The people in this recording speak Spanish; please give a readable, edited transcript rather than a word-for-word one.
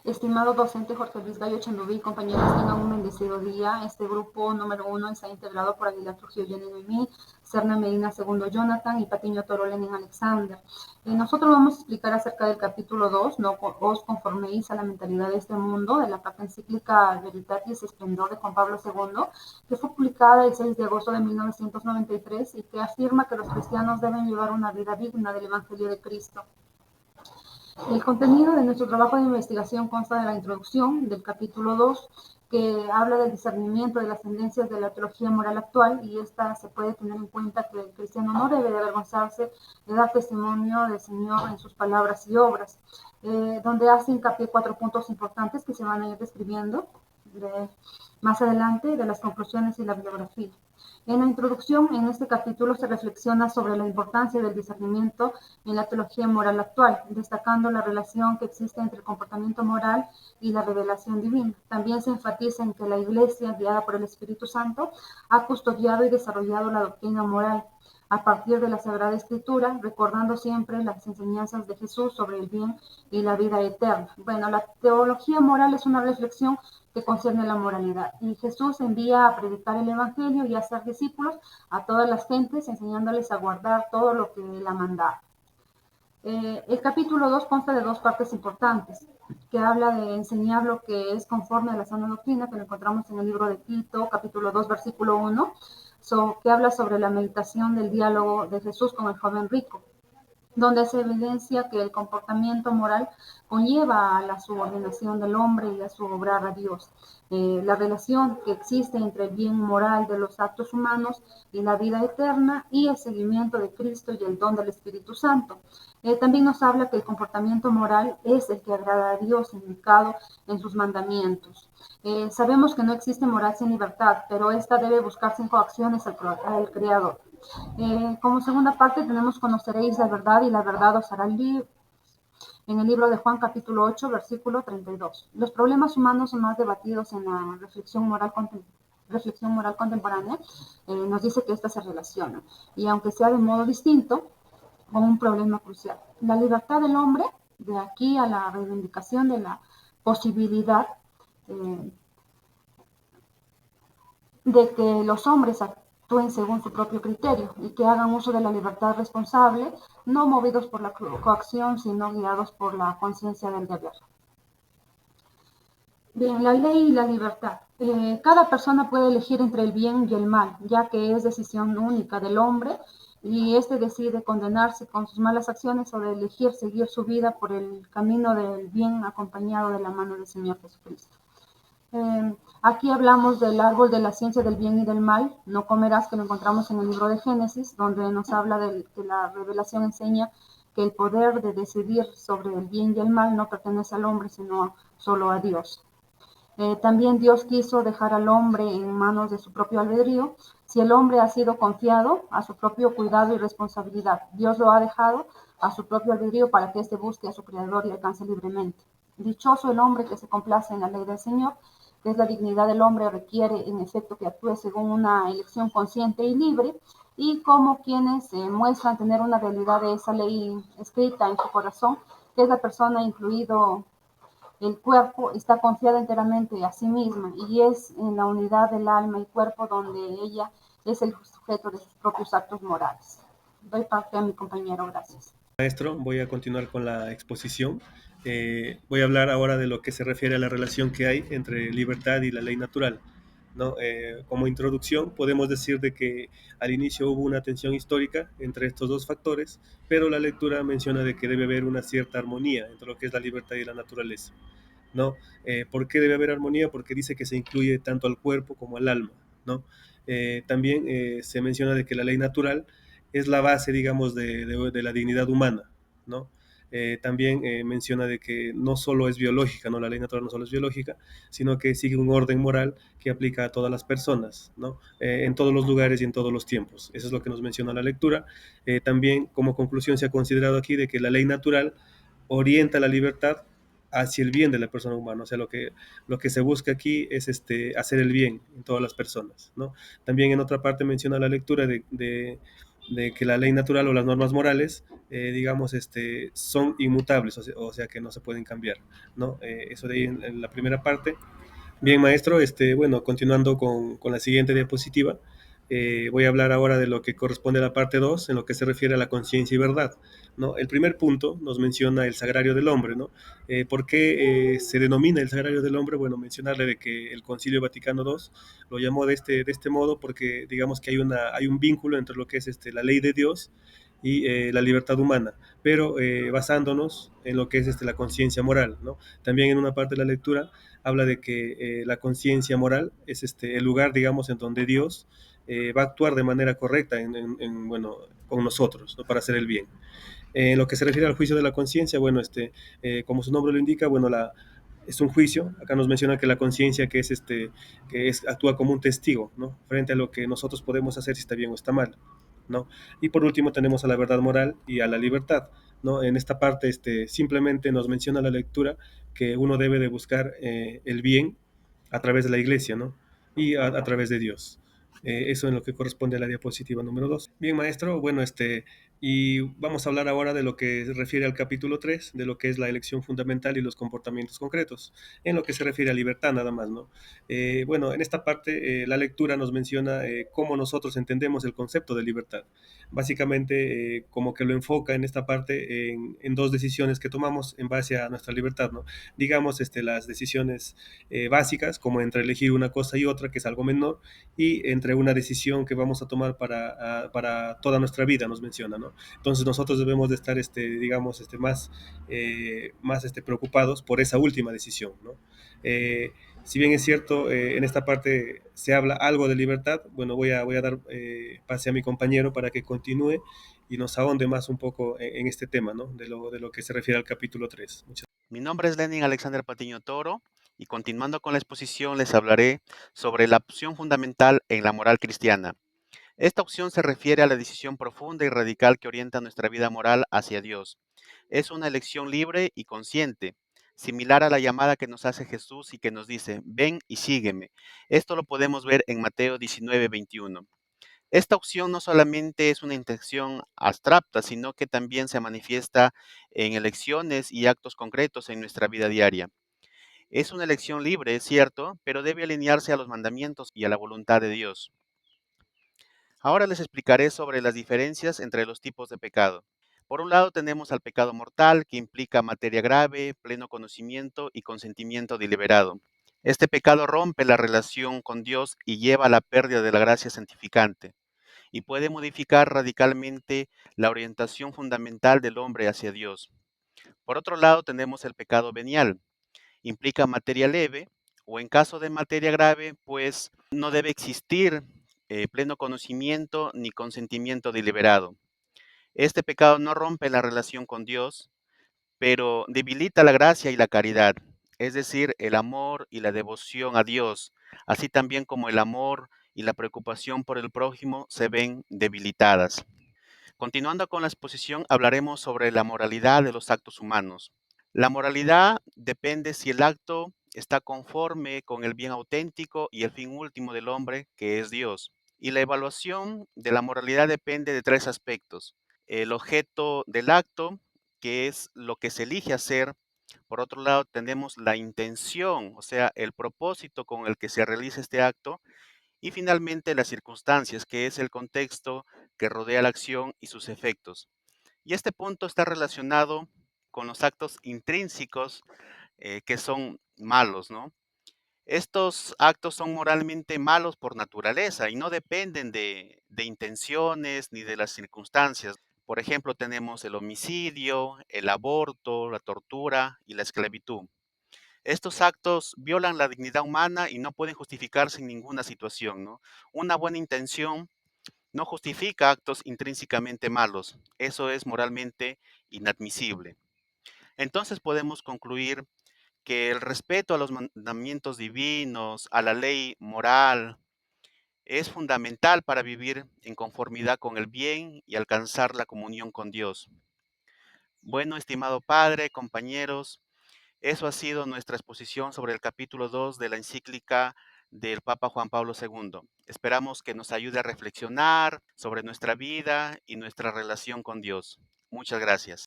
Estimado docente Jorge Luis Gallo Chandubí, compañeros, tengan un bendecido día. Este grupo número 1 está integrado por Aguilar Trujillo Jenny Noemí, Serna Medina segundo Jonathan y Patiño Toro Lenin Alexander. Nosotros vamos a explicar acerca del capítulo 2, no os conforméis a la mentalidad de este mundo, de la carta encíclica Veritatis Esplendor de Juan Pablo II, que fue publicada el 6 de agosto de 1993 y que afirma que los cristianos deben llevar una vida digna del Evangelio de Cristo. El contenido de nuestro trabajo de investigación consta de la introducción del capítulo 2, que habla del discernimiento de las tendencias de la teología moral actual, y esta se puede tener en cuenta que el cristiano no debe de avergonzarse de dar testimonio del Señor en sus palabras y obras, donde hace hincapié 4 puntos importantes que se van a ir describiendo más adelante de las conclusiones y la bibliografía. En la introducción, en este capítulo se reflexiona sobre la importancia del discernimiento en la teología moral actual, destacando la relación que existe entre el comportamiento moral y la revelación divina. También se enfatiza en que la Iglesia, guiada por el Espíritu Santo, ha custodiado y desarrollado la doctrina moral a partir de la Sagrada Escritura, recordando siempre las enseñanzas de Jesús sobre el bien y la vida eterna. Bueno, la teología moral es una reflexión que concierne la moralidad. Y Jesús envía a predicar el Evangelio y a hacer discípulos a todas las gentes, enseñándoles a guardar todo lo que él ha mandado. El capítulo 2 consta de 2 partes importantes, que habla de enseñar lo que es conforme a la sana doctrina, que lo encontramos en el libro de Tito, capítulo 2, versículo 1, que habla sobre la meditación del diálogo de Jesús con el joven rico, donde se evidencia que el comportamiento moral conlleva a la subordinación del hombre y a su obrar a Dios. La relación que existe entre el bien moral de los actos humanos y la vida eterna, y el seguimiento de Cristo y el don del Espíritu Santo. También nos habla que el comportamiento moral es el que agrada a Dios, indicado en sus mandamientos. Sabemos que no existe moral sin libertad, pero esta debe buscarse en coacciones al Creador. Como segunda parte tenemos conoceréis la verdad y la verdad os hará libres. En el libro de Juan capítulo 8, versículo 32. Los problemas humanos más debatidos en la reflexión moral contemporánea, nos dice que éstas se relacionan, y aunque sea de modo distinto, con un problema crucial. La libertad del hombre, de aquí a la reivindicación de la posibilidad de que los hombres actúen según su propio criterio y que hagan uso de la libertad responsable, no movidos por la coacción, sino guiados por la conciencia del deber. Bien, la ley y la libertad. Cada persona puede elegir entre el bien y el mal, ya que es decisión única del hombre, y éste decide condenarse con sus malas acciones o de elegir seguir su vida por el camino del bien acompañado de la mano del Señor Jesucristo. Aquí hablamos del árbol de la ciencia del bien y del mal, no comerás, que lo encontramos en el libro de Génesis, donde nos habla de que la revelación enseña que el poder de decidir sobre el bien y el mal no pertenece al hombre, sino solo a Dios. También Dios quiso dejar al hombre en manos de su propio albedrío. Si el hombre ha sido confiado a su propio cuidado y responsabilidad, Dios lo ha dejado a su propio albedrío para que éste busque a su Creador y alcance libremente. Dichoso el hombre que se complace en la ley del Señor, que es la dignidad del hombre, requiere en efecto que actúe según una elección consciente y libre, y como quienes muestran tener una realidad de esa ley escrita en su corazón, que es la persona, incluido el cuerpo, está confiada enteramente a sí misma, y es en la unidad del alma y cuerpo donde ella es el sujeto de sus propios actos morales. Doy parte a mi compañero, gracias. Maestro, voy a continuar con la exposición. Voy a hablar ahora de lo que se refiere a la relación que hay entre libertad y la ley natural, ¿no? Como introducción, podemos decir de que al inicio hubo una tensión histórica entre estos dos factores, pero la lectura menciona de que debe haber una cierta armonía entre lo que es la libertad y la naturaleza, ¿no? ¿Por qué debe haber armonía? Porque dice que se incluye tanto al cuerpo como al alma, ¿no? También se menciona de que la ley natural es la base, digamos, de la dignidad humana, ¿no? También menciona de que no solo es biológica, ¿no? La ley natural no solo es biológica, sino que sigue un orden moral que aplica a todas las personas, ¿no? En todos los lugares y en todos los tiempos. Eso es lo que nos menciona la lectura. También como conclusión se ha considerado aquí de que la ley natural orienta la libertad hacia el bien de la persona humana. O sea, lo que se busca aquí es hacer el bien en todas las personas, ¿no? También en otra parte menciona la lectura de que la ley natural o las normas morales, digamos, son inmutables, o sea que no se pueden cambiar, ¿no? Eso de ahí en la primera parte. Bien, maestro, bueno, continuando con la siguiente diapositiva, voy a hablar ahora de lo que corresponde a la parte 2 en lo que se refiere a la conciencia y verdad, ¿no? El primer punto nos menciona el sagrario del hombre, ¿no? ¿Por qué se denomina el sagrario del hombre? Bueno, mencionarle de que el Concilio Vaticano II lo llamó de este modo porque digamos que hay un vínculo entre lo que es la ley de Dios y la libertad humana, pero basándonos en lo que es la conciencia moral, ¿no? También en una parte de la lectura habla de que la conciencia moral es el lugar, digamos, en donde Dios va a actuar de manera correcta bueno, con nosotros, ¿no? Para hacer el bien. En lo que se refiere al juicio de la conciencia, bueno, como su nombre lo indica, bueno, es un juicio. Acá nos menciona que la conciencia actúa como un testigo, ¿no? Frente a lo que nosotros podemos hacer si está bien o está mal, ¿no? Y por último tenemos a la verdad moral y a la libertad, ¿no? En esta parte simplemente nos menciona la lectura que uno debe de buscar el bien a través de la iglesia, ¿no? Y a través de Dios. Eso en lo que corresponde a la diapositiva número 2. Bien, maestro, bueno, y vamos a hablar ahora de lo que se refiere al capítulo 3 de lo que es la elección fundamental y los comportamientos concretos, en lo que se refiere a libertad nada más, ¿no? Bueno, en esta parte la lectura nos menciona cómo nosotros entendemos el concepto de libertad. Básicamente, como que lo enfoca en esta parte en dos decisiones que tomamos en base a nuestra libertad, ¿no? Digamos, las decisiones básicas, como entre elegir una cosa y otra, que es algo menor, y entre una decisión que vamos a tomar para toda nuestra vida, nos menciona, ¿no? Entonces nosotros debemos de estar, digamos, más preocupados por esa última decisión, ¿no? Si bien es cierto, en esta parte se habla algo de libertad, bueno, voy a dar pase a mi compañero para que continúe y nos ahonde más un poco en este tema, ¿no? De lo que se refiere al capítulo 3. Muchas Mi nombre es Lenin Alexander Patiño Toro y continuando con la exposición les hablaré sobre la opción fundamental en la moral cristiana. Esta opción se refiere a la decisión profunda y radical que orienta nuestra vida moral hacia Dios. Es una elección libre y consciente, similar a la llamada que nos hace Jesús y que nos dice, ven y sígueme. Esto lo podemos ver en Mateo 19:21. Esta opción no solamente es una intención abstracta, sino que también se manifiesta en elecciones y actos concretos en nuestra vida diaria. Es una elección libre, es cierto, pero debe alinearse a los mandamientos y a la voluntad de Dios. Ahora les explicaré sobre las diferencias entre los tipos de pecado. Por un lado tenemos al pecado mortal, que implica materia grave, pleno conocimiento y consentimiento deliberado. Este pecado rompe la relación con Dios y lleva a la pérdida de la gracia santificante, y puede modificar radicalmente la orientación fundamental del hombre hacia Dios. Por otro lado, tenemos el pecado venial. Implica materia leve o en caso de materia grave, pues no debe existir pleno conocimiento ni consentimiento deliberado. Este pecado no rompe la relación con Dios, pero debilita la gracia y la caridad, es decir, el amor y la devoción a Dios, así también como el amor y la preocupación por el prójimo se ven debilitadas. Continuando con la exposición, hablaremos sobre la moralidad de los actos humanos. La moralidad depende si el acto está conforme con el bien auténtico y el fin último del hombre, que es Dios. Y la evaluación de la moralidad depende de tres aspectos. El objeto del acto, que es lo que se elige hacer. Por otro lado, tenemos la intención, o sea, el propósito con el que se realiza este acto. Y finalmente, las circunstancias, que es el contexto que rodea la acción y sus efectos. Y este punto está relacionado con los actos intrínsecos que son malos, ¿no? Estos actos son moralmente malos por naturaleza y no dependen de intenciones ni de las circunstancias. Por ejemplo, tenemos el homicidio, el aborto, la tortura y la esclavitud. Estos actos violan la dignidad humana y no pueden justificarse en ninguna situación, ¿no? Una buena intención no justifica actos intrínsecamente malos. Eso es moralmente inadmisible. Entonces podemos concluir que el respeto a los mandamientos divinos, a la ley moral, es fundamental para vivir en conformidad con el bien y alcanzar la comunión con Dios. Bueno, estimado Padre, compañeros, eso ha sido nuestra exposición sobre el capítulo 2 de la encíclica del Papa Juan Pablo II. Esperamos que nos ayude a reflexionar sobre nuestra vida y nuestra relación con Dios. Muchas gracias.